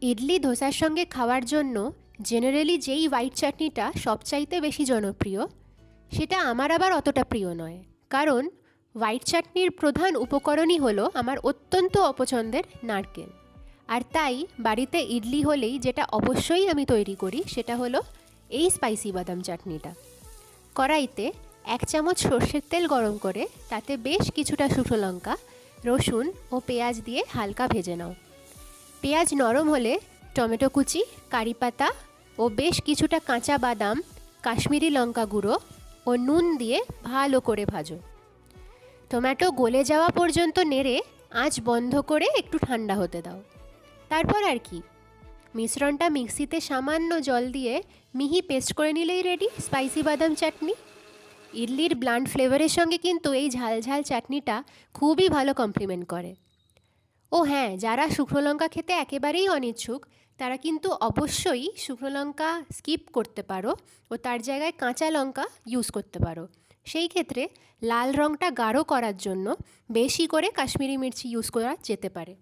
ইডলি ধোসার সঙ্গে খাওয়ার জন্য জেনারেলি যেই হোয়াইট চাটনিটা সবচাইতে বেশি জনপ্রিয়, সেটা আমার আবার অতটা প্রিয় নয়। কারণ হোয়াইট চাটনির প্রধান উপকরণই হলো আমার অত্যন্ত অপছন্দের নারকেল। আর তাই বাড়িতে ইডলি হলেই যেটা অবশ্যই আমি তৈরি করি সেটা হলো এই স্পাইসি বাদাম চাটনিটা। কড়াইতে 1 চামচ সর্ষের তেল গরম করে তাতে বেশ কিছুটা শুকনো লঙ্কা, রসুন ও পেঁয়াজ দিয়ে হালকা ভেজে নাও। পেঁয়াজ নরম হলে টমেটো কুচি, কারি পাতা ও বেশ কিছুটা কাঁচা বাদাম, কাশ্মীরি লঙ্কা গুঁড়ো ও নুন দিয়ে ভালো করে ভাজো। টমেটো গলে যাওয়া পর্যন্ত নেড়ে আঁচ বন্ধ করে একটু ঠান্ডা হতে দাও। তারপর আর কি, মিশ্রণটা মিক্সিতে সামান্য জল দিয়ে মিহি পেস্ট করে নিলেই রেডি স্পাইসি বাদাম চাটনি। ইডলির ব্লান্ট ফ্লেভারের সঙ্গে কিন্তু এই ঝাল ঝাল চাটনিটা খুবই ভালো কমপ্লিমেন্ট করে। ও হ্যাঁ, যারা শুকনো লঙ্কা খেতে একেবারেই অনিচ্ছুক তারা কিন্তু অবশ্যই শুকনো লঙ্কা স্কিপ করতে পারো ও তার জায়গায় কাঁচা লঙ্কা ইউজ করতে পারো। সেই ক্ষেত্রে লাল রঙটা গাঢ় করার জন্য বেশি করে কাশ্মীরি মির্চি ইউজ করা যেতে পারে।